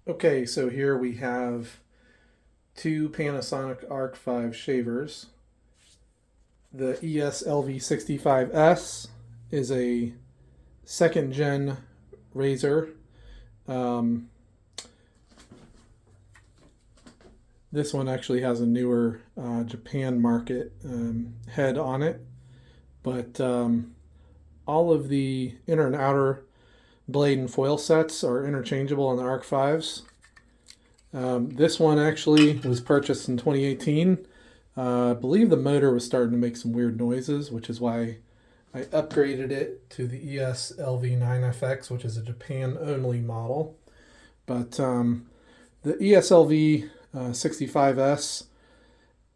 Okay, so here we have two Panasonic Arc5 shavers. The ES-LV65-S is a second gen razor. Um, this one actually has a newer Japan market head on it, but all of the inner and outer blade and foil sets are interchangeable on the Arc5s. This one actually was purchased in 2018. I believe the motor was starting to make some weird noises, which is why I upgraded it to the ES-LV9FX, which is a Japan-only model. But the ES-LV65-S,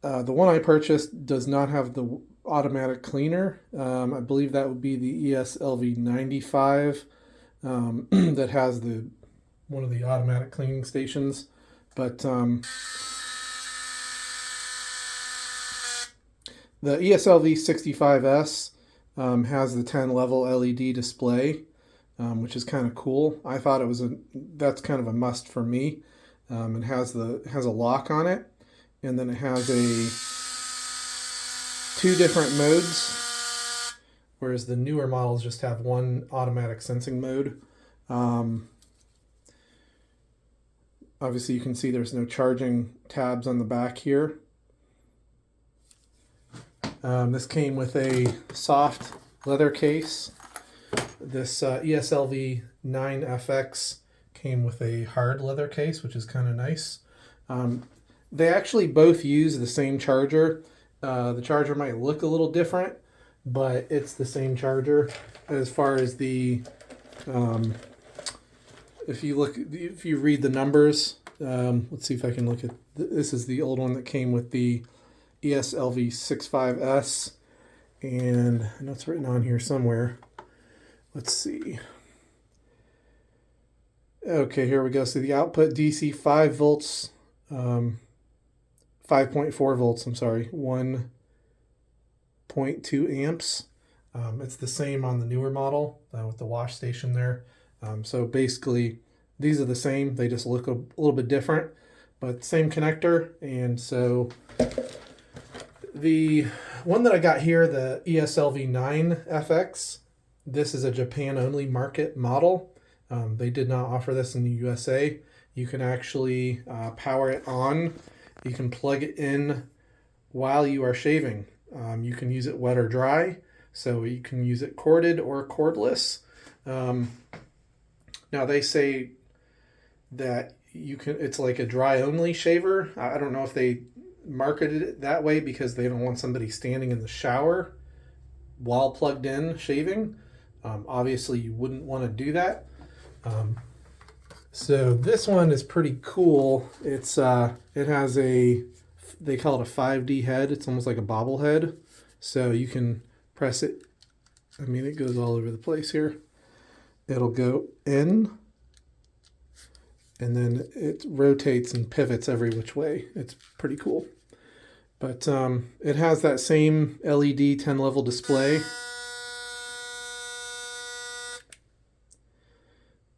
the one I purchased, does not have the automatic cleaner. I believe that would be the ES-LV95 that has one of the automatic cleaning stations. But the ES-LV65-S has the 10 level LED display, which is kind of cool. I thought that's kind of a must for me. It has a lock on it, and then it has two different modes, whereas the newer models just have one automatic sensing mode. Obviously, you can see there's no charging tabs on the back here. This came with a soft leather case. This ES-LV9FX came with a hard leather case, which is kind of nice. They actually both use the same charger. The charger might look a little different, but it's the same charger. As far as the if you read the numbers, let's see if I can look at this. Is the old one that came with the ES-LV65-S, and I know it's written on here somewhere. Let's see. Okay, here we go. So the output DC 5 volts, 5.4 volts, I'm sorry, 1.2 amps. It's the same on the newer model with the wash station there. So basically, these are the same. They just look a little bit different, but same connector. And so the one that I got here, the ES-LV9FX, this is a Japan-only market model. They did not offer this in the USA. You can actually power it on. You can plug it in while you are shaving. You can use it wet or dry, so you can use it corded or cordless. Now they say that it's like a dry only shaver. I don't know if they marketed it that way because they don't want somebody standing in the shower while plugged in shaving. Obviously you wouldn't want to do that. So this one is pretty cool. It has they call it a 5D head. It's almost like a bobblehead. So you can press it. I mean, it goes all over the place here. It'll go in, and then it rotates and pivots every which way. It's pretty cool. But it has that same LED 10 level display.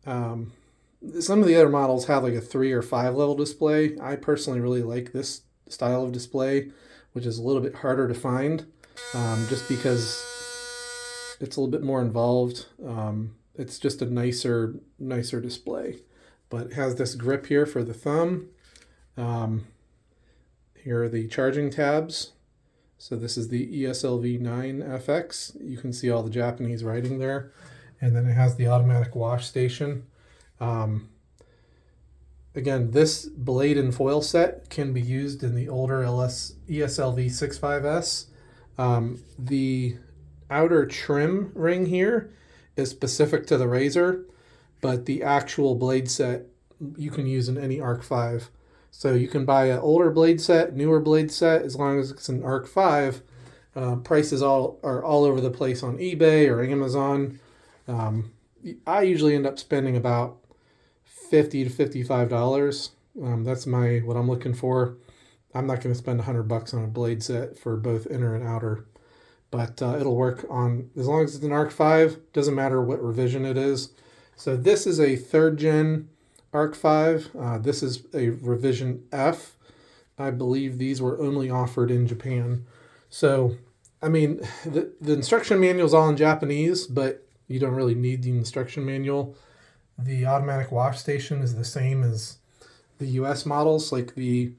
Some of the other models have like a 3 or 5 level display. I personally really like this style of display, which is a little bit harder to find, just because it's a little bit more involved. It's just a nicer display, but it has this grip here for the thumb. Here are the charging tabs. So this is the ES-LV9FX. You can see all the Japanese writing there. And then it has the automatic wash station. Again, this blade and foil set can be used in the older ES-LV65-S. The outer trim ring here is specific to the razor, but the actual blade set you can use in any Arc5. So you can buy an older blade set, newer blade set, as long as it's an Arc5. Prices are all over the place on eBay or Amazon. I usually end up spending about $50 to $55. That's what I'm looking for. I'm not going to spend $100 on a blade set for both inner and outer, but it'll work on, as long as it's an Arc5, doesn't matter what revision it is. So this is a 3rd gen Arc5. This is a revision F. I believe these were only offered in Japan. So, I mean, the instruction manual is all in Japanese, but you don't really need the instruction manual. The automatic wash station is the same as the US models, like the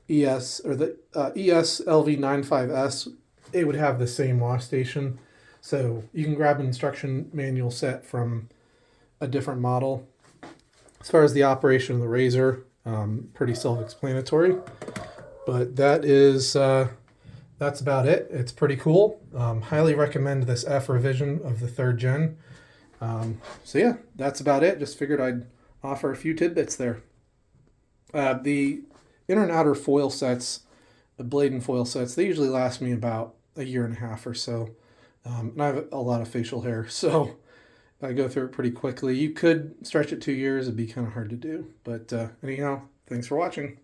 ES or the ES-LV9FX-S. It would have the same wash station. So you can grab an instruction manual set from a different model. As far as the operation of the razor, pretty self-explanatory. But that's about it. It's pretty cool. Highly recommend this F revision of the 3rd gen. So yeah, that's about it. Just figured I'd offer a few tidbits there. The inner and outer foil sets, the blade and foil sets, they usually last me about a year and a half or so. And I have a lot of facial hair, so I go through it pretty quickly. You could stretch it 2 years. It'd be kind of hard to do. But anyhow, thanks for watching.